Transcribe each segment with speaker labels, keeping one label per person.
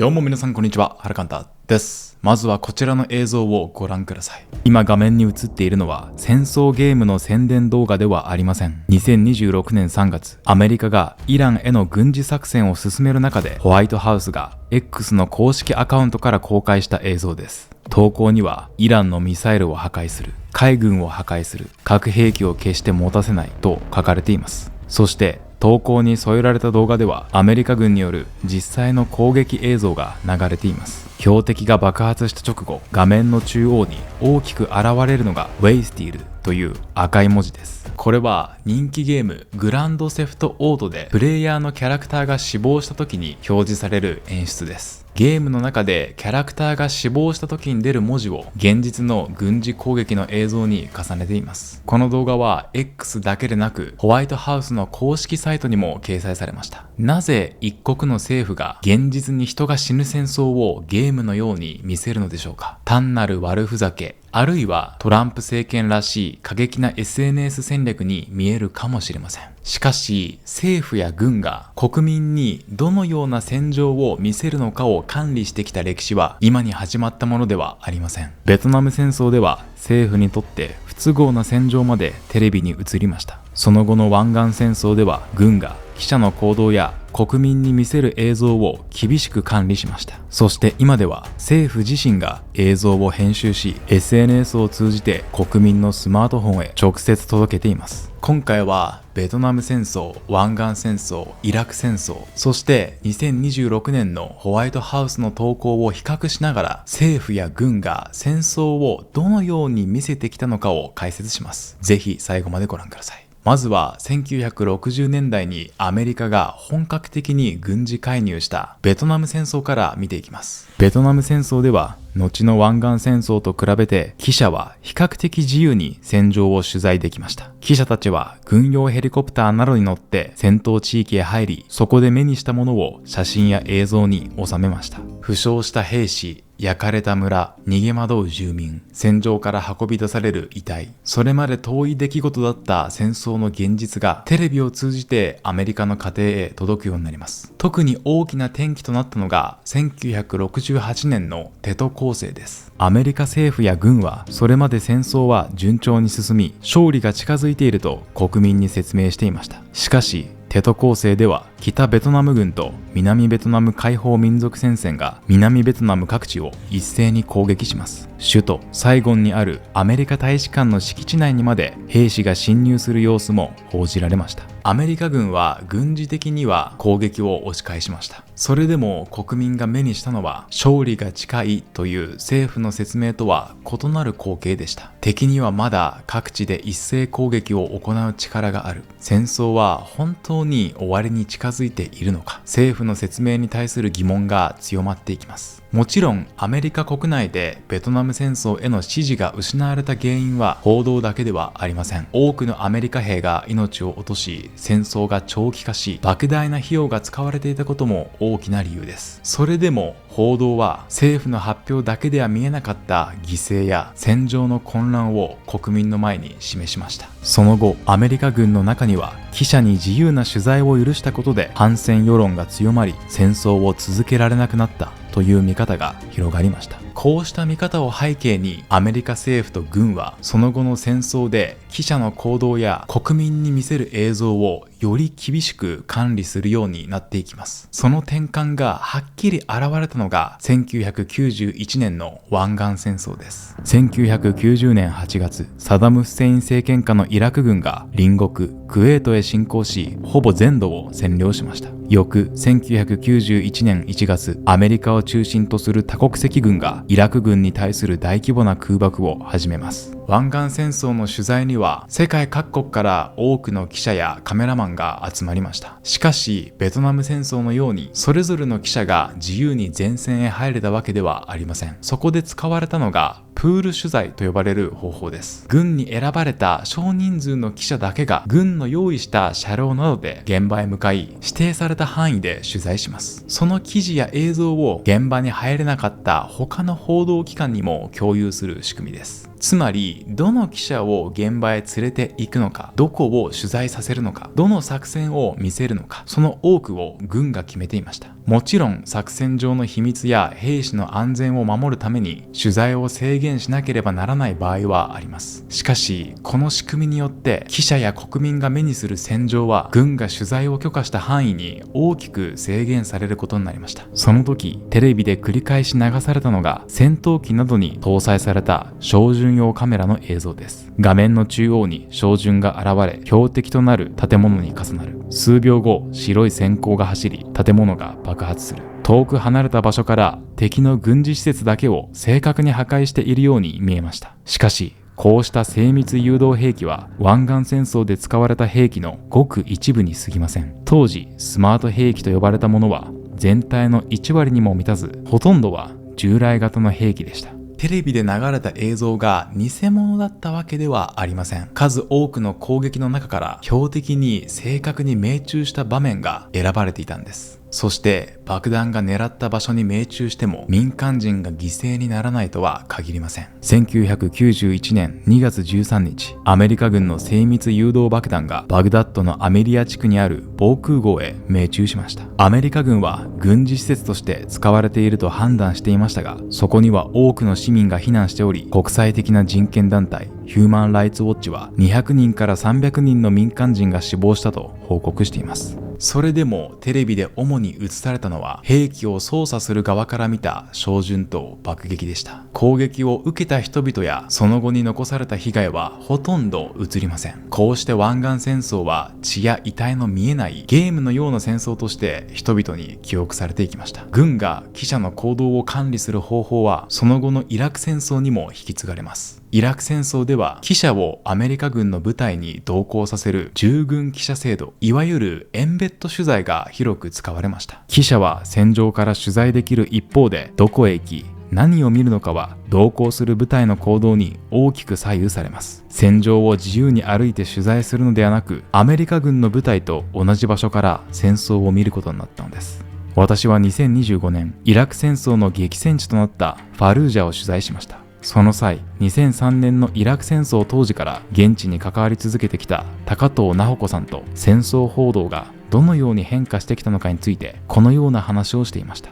Speaker 1: どうも皆さんこんにちは、はるかんたです。まずはこちらの映像をご覧ください。今画面に映っているのは戦争ゲームの宣伝動画ではありません。2026年3月、アメリカがイランへの軍事作戦を進める中で、ホワイトハウスが X の公式アカウントから公開した映像です。投稿には、イランのミサイルを破壊する、海軍を破壊する、核兵器を決して持たせないと書かれています。そして投稿に添えられた動画では、アメリカ軍による実際の攻撃映像が流れています。標的が爆発した直後、画面の中央に大きく現れるのが Wasted という赤い文字です。これは人気ゲームグランドセフトオートでプレイヤーのキャラクターが死亡した時に表示される演出です。ゲームの中でキャラクターが死亡した時に出る文字を現実の軍事攻撃の映像に重ねています。この動画は X だけでなくホワイトハウスの公式サイトにも掲載されました。なぜ一国の政府が現実に人が死ぬ戦争をゲームのように見せるのでしょうか。単なる悪ふざけ、あるいはトランプ政権らしい過激な SNS 戦略に見えるかもしれません。しかし政府や軍が国民にどのような戦場を見せるのかを管理してきた歴史は今に始まったものではありません。ベトナム戦争では政府にとって不都合な戦場までテレビに映りました。その後の湾岸戦争では軍が記者の行動や国民に見せる映像を厳しく管理しました。そして今では政府自身が映像を編集し SNS を通じて国民のスマートフォンへ直接届けています。今回はベトナム戦争、湾岸戦争、イラク戦争、そして2026年のホワイトハウスの投稿を比較しながら政府や軍が戦争をどのように見せてきたのかを解説します。ぜひ最後までご覧ください。まずは1960年代にアメリカが本格的に軍事介入したベトナム戦争から見ていきます。ベトナム戦争では後の湾岸戦争と比べて記者は比較的自由に戦場を取材できました。記者たちは軍用ヘリコプターなどに乗って戦闘地域へ入り、そこで目にしたものを写真や映像に収めました。負傷した兵士、焼かれた村、逃げ惑う住民、戦場から運び出される遺体、それまで遠い出来事だった戦争の現実がテレビを通じてアメリカの家庭へ届くようになります。特に大きな転機となったのが1968年のテト攻勢です。アメリカ政府や軍はそれまで戦争は順調に進み、勝利が近づいていると国民に説明していました。しかしテト攻勢では北ベトナム軍と南ベトナム解放民族戦線が南ベトナム各地を一斉に攻撃します。首都サイゴンにあるアメリカ大使館の敷地内にまで兵士が侵入する様子も報じられました。アメリカ軍は軍事的には攻撃を押し返しました。それでも国民が目にしたのは勝利が近いという政府の説明とは異なる光景でした。敵にはまだ各地で一斉攻撃を行う力がある。戦争は本当に終わりに近づいているのか。政府の説明に対する疑問が強まっていきます。もちろんアメリカ国内でベトナム戦争への支持が失われた原因は報道だけではありません。多くのアメリカ兵が命を落とし、戦争が長期化し、莫大な費用が使われていたことも大きな理由です。それでも報道は政府の発表だけでは見えなかった犠牲や戦場の混乱を国民の前に示しました。その後、アメリカ軍の中には記者に自由な取材を許したことで反戦世論が強まり、戦争を続けられなくなったという見方が広がりました。こうした見方を背景にアメリカ政府と軍はその後の戦争で記者の行動や国民に見せる映像をより厳しく管理するようになっていきます。その転換がはっきり現れたのが1991年の湾岸戦争です。1990年8月、サダム・フセイン政権下のイラク軍が隣国クウェートへ侵攻し、ほぼ全土を占領しました。翌1991年1月、アメリカを中心とする多国籍軍がイラク軍に対する大規模な空爆を始めます。湾岸戦争の取材には世界各国から多くの記者やカメラマンが集まりました。しかしベトナム戦争のようにそれぞれの記者が自由に前線へ入れたわけではありません。そこで使われたのがプール取材と呼ばれる方法です。軍に選ばれた少人数の記者だけが軍の用意した車両などで現場へ向かい、指定された範囲で取材します。その記事や映像を現場に入れなかった他の報道機関にも共有する仕組みです。つまりどの記者を現場へ連れて行くのか、どこを取材させるのか、どの作戦を見せるのか、その多くを軍が決めていました。もちろん作戦上の秘密や兵士の安全を守るために取材を制限しなければならない場合はあります。しかしこの仕組みによって記者や国民が目にする戦場は軍が取材を許可した範囲に大きく制限されることになりました。その時テレビで繰り返し流されたのが戦闘機などに搭載された照準用カメラの映像です。画面の中央に照準が現れ、標的となる建物に重なる。数秒後、白い閃光が走り、建物が爆発する。遠く離れた場所から敵の軍事施設だけを正確に破壊しているように見えました。しかしこうした精密誘導兵器は湾岸戦争で使われた兵器のごく一部に過ぎません。当時スマート兵器と呼ばれたものは全体の1割にも満たず、ほとんどは従来型の兵器でした。テレビで流れた映像が偽物だったわけではありません。数多くの攻撃の中から標的に正確に命中した場面が選ばれていたんです。そして爆弾が狙った場所に命中しても民間人が犠牲にならないとは限りません。1991年2月13日、アメリカ軍の精密誘導爆弾がバグダッドのアメリア地区にある防空壕へ命中しました。アメリカ軍は軍事施設として使われていると判断していましたが、そこには多くの市民が避難しており、国際的な人権団体ヒューマン・ライツ・ウォッチは200人から300人の民間人が死亡したと報告しています。それでもテレビで主に映されたのは兵器を操作する側から見た照準と爆撃でした。攻撃を受けた人々やその後に残された被害はほとんど映りません。こうして湾岸戦争は血や遺体の見えないゲームのような戦争として人々に記憶されていきました。軍が記者の行動を管理する方法はその後のイラク戦争にも引き継がれます。イラク戦争では記者をアメリカ軍の部隊に同行させる従軍記者制度、いわゆるエンベッド取材が広く使われました。記者は戦場から取材できる一方で、どこへ行き何を見るのかは同行する部隊の行動に大きく左右されます。戦場を自由に歩いて取材するのではなく、アメリカ軍の部隊と同じ場所から戦争を見ることになったのです。私は2025年イラク戦争の激戦地となったファルージャを取材しました。その際、2003年のイラク戦争当時から現地に関わり続けてきた高藤直子さんと戦争報道がどのように変化してきたのかについてこのような話をしていました。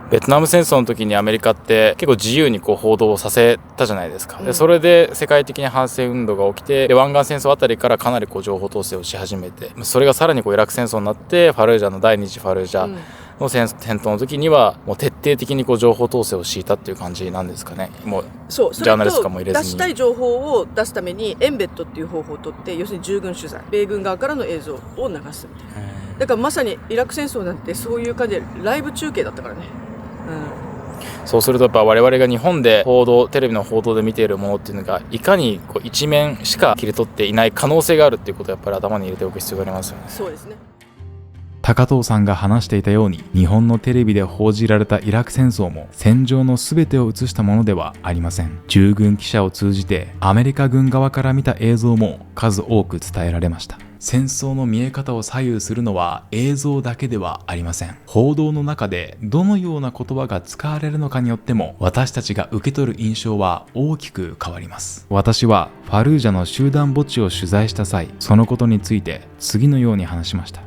Speaker 2: ベトナム戦争の時にアメリカって結構自由に報道をさせたじゃないですか。でそれで世界的に反戦運動が起きて、で湾岸戦争あたりからかなり情報統制をし始めて、それがさらにイラク戦争になってファルージャの第二次ファルージャの戦闘の時にはもう徹底的に情報統制を敷いたっていう感じなんですかね。もうジャーナリストとかも入れずに
Speaker 3: 出したい情報を出すためにエンベッドっていう方法を取って、要するに従軍取材、米軍側からの映像を流すみたいな。だからまさにイラク戦争なんてそういう感じでライブ中継だったからね。
Speaker 2: そうするとやっぱ我々が日本でテレビの報道で見ているものっていうのがいかに一面しか切り取っていない可能性があるっていうことをやっぱり頭に入れておく必要がありますよね。
Speaker 3: そうですね。
Speaker 1: 高藤さんが話していたように、日本のテレビで報じられたイラク戦争も戦場の全てを映したものではありません。従軍記者を通じてアメリカ軍側から見た映像も数多く伝えられました。戦争の見え方を左右するのは映像だけではありません。報道の中でどのような言葉が使われるのかによっても私たちが受け取る印象は大きく変わります。私はファルージャの集団墓地を取材した際、そのことについて次のように話しました。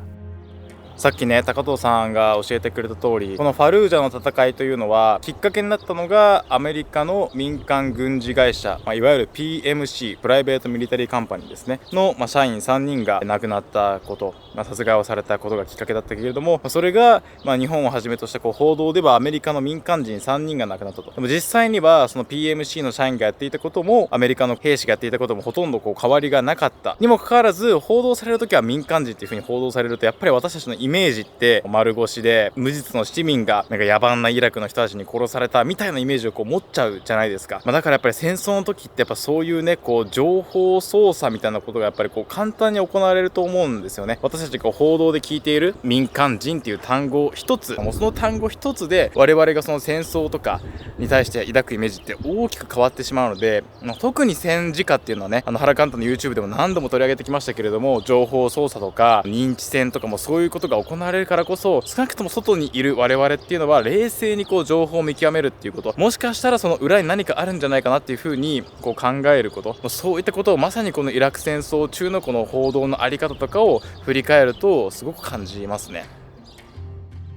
Speaker 2: さっきね高藤さんが教えてくれた通り、このファルージャの戦いというのはきっかけになったのがアメリカの民間軍事会社、いわゆる PMC プライベートミリタリーカンパニーですねの、社員3人が亡くなったこと、殺害をされたことがきっかけだったけれども、それが、日本をはじめとした報道ではアメリカの民間人3人が亡くなったと。でも実際にはその PMC の社員がやっていたこともアメリカの兵士がやっていたこともほとんど変わりがなかったにもかかわらず、報道されるときは民間人っていう風に報道されると、やっぱり私たちのイメージって丸腰で無実の市民が野蛮なイラクの人たちに殺されたみたいなイメージを持っちゃうじゃないですか。だからやっぱり戦争の時ってやっぱそういうね情報操作みたいなことがやっぱり簡単に行われると思うんですよね。私たち報道で聞いている民間人っていう単語一つ、もうその単語一つで我々がその戦争とかに対して抱くイメージって大きく変わってしまうので、特に戦時下っていうのはね、原監督の YouTube でも何度も取り上げてきましたけれども、情報操作とか認知戦とかもそういうことがが行われるからこそ、少なくとも外にいる我々っていうのは冷静に情報を見極めるっていうこと、もしかしたらその裏に何かあるんじゃないかなっていう風に考えること、そういったことをまさにこのイラク戦争中のこの報道のあり方とかを振り返るとすごく感じますね。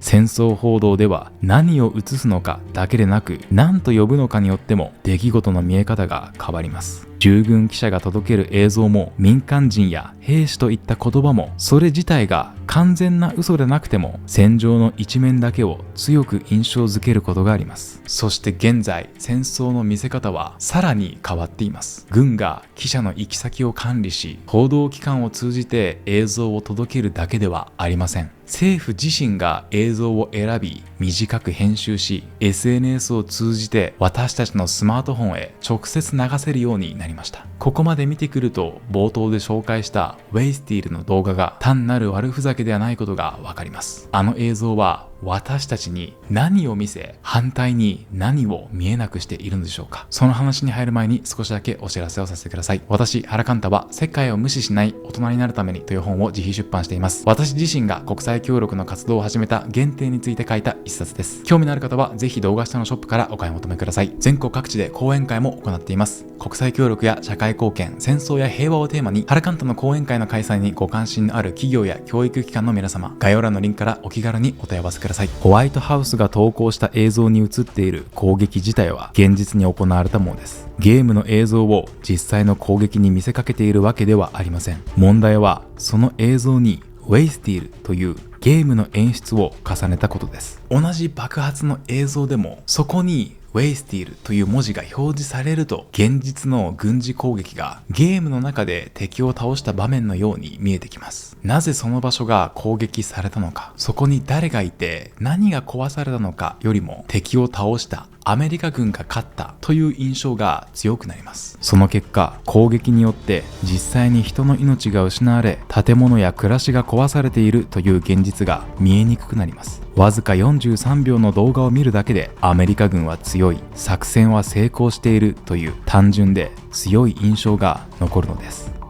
Speaker 1: 戦争報道では何を映すのかだけでなく、何と呼ぶのかによっても出来事の見え方が変わります。従軍記者が届ける映像も民間人や兵士といった言葉も、それ自体が完全な嘘でなくても戦場の一面だけを強く印象づけることがあります。そして現在、戦争の見せ方はさらに変わっています。軍が記者の行き先を管理し、報道機関を通じて映像を届けるだけではありません。政府自身が映像を選び、短く編集し、 SNS を通じて私たちのスマートフォンへ直接流せるようになりました。ここまで見てくると、冒頭で紹介したウェイスティールの動画が単なる悪ふざけではないことがわかります。あの映像は私たちに何を見せ、反対に何を見えなくしているのでしょうか。その話に入る前に少しだけお知らせをさせてください。私、原カンタは世界を無視しない大人になるためにという本を自費出版しています。私自身が国際協力の活動を始めた原点について書いた一冊です。興味のある方はぜひ動画下のショップからお買い求めください。全国各地で講演会も行っています。国際協力や社会貢献、戦争や平和をテーマに、原カンタの講演会の開催にご関心のある企業や教育機関の皆様、概要欄のリンクからお気軽にお問い合わせください。ホワイトハウスが投稿した映像に映っている攻撃自体は現実に行われたものです。ゲームの映像を実際の攻撃に見せかけているわけではありません。問題はその映像にウェイスティールというゲームの演出を重ねたことです。同じ爆発の映像でも、そこにウェイスティールという文字が表示されると、現実の軍事攻撃がゲームの中で敵を倒した場面のように見えてきます。なぜその場所が攻撃されたのか、そこに誰がいて何が壊されたのかよりも、敵を倒したアメリカ軍が勝ったという印象が強くなります。その結果、攻撃によって実際に人の命が失われ、建物や暮らしが壊されているという現実が見えにくくなります。わずか43秒の動画を見るだけで、アメリカ軍は強い、作戦は成功しているという単純で強い印象が残るのです。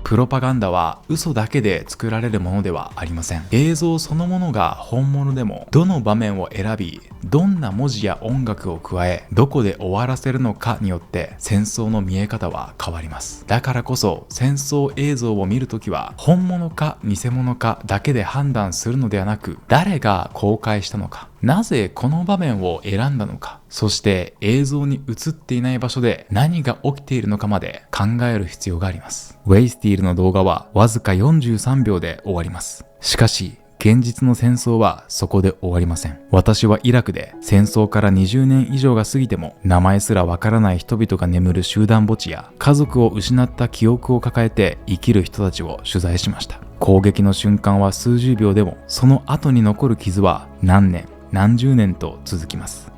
Speaker 1: プロパガンダは嘘だけで作られるものではありません。映像そのものが本物でも、どの場面を選び、どんな文字や音楽を加え、どこで終わらせるのかによって戦争の見え方は変わります。だからこそ、戦争映像を見るときは本物か偽物かだけで判断するのではなく、誰が公開したのか、なぜこの場面を選んだのか、そして映像に映っていない場所で何が起きているのかまで考える必要があります。ウェイスティールの動画はわずか43秒で終わります。しかし、現実の戦争はそこで終わりません。私はイラクで戦争から20年以上が過ぎても名前すらわからない人々が眠る集団墓地や、家族を失った記憶を抱えて生きる人たちを取材しました。攻撃の瞬間は数十秒でも、その後に残る傷は何年何十年と続きます。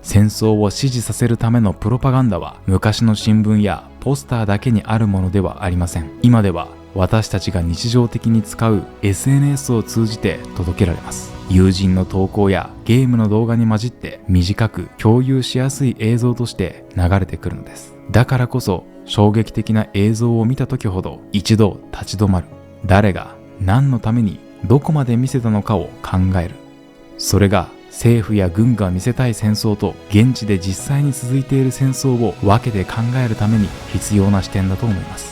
Speaker 1: 戦争を支持させるためのプロパガンダは、昔の新聞やポスターだけにあるものではありません。今では私たちが日常的に使う SNS を通じて届けられます。友人の投稿やゲームの動画に混じって短く共有しやすい映像として流れてくるのです。だからこそ、衝撃的な映像を見た時ほど一度立ち止まる。誰が何のためにどこまで見せたのかを考える。それが政府や軍が見せたい戦争と現地で実際に続いている戦争を分けて考えるために必要な視点だと思います。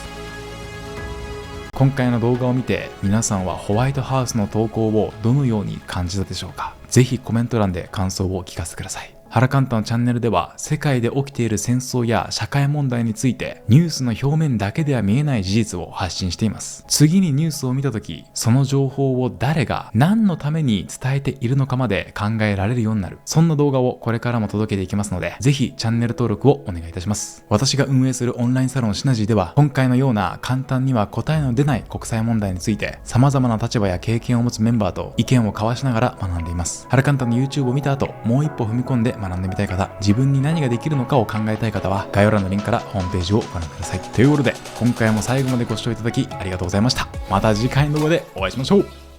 Speaker 1: 今回の動画を見て、皆さんはホワイトハウスの投稿をどのように感じたでしょうか。ぜひコメント欄で感想をお聞かせください。原カンタのチャンネルでは、世界で起きている戦争や社会問題について、ニュースの表面だけでは見えない事実を発信しています。次にニュースを見たとき、その情報を誰が何のために伝えているのかまで考えられるようになる、そんな動画をこれからも届けていきますので、ぜひチャンネル登録をお願いいたします。私が運営するオンラインサロンシナジーでは、今回のような簡単には答えの出ない国際問題について、様々な立場や経験を持つメンバーと意見を交わしながら学んでいます。原カンタの YouTube を見た後、もう一歩踏み込んで学んでみたい方、自分に何ができるのかを考えたい方は、概要欄のリンクからホームページをご覧ください。ということで、今回も最後までご視聴いただきありがとうございました。また次回の動画でお会いしましょう。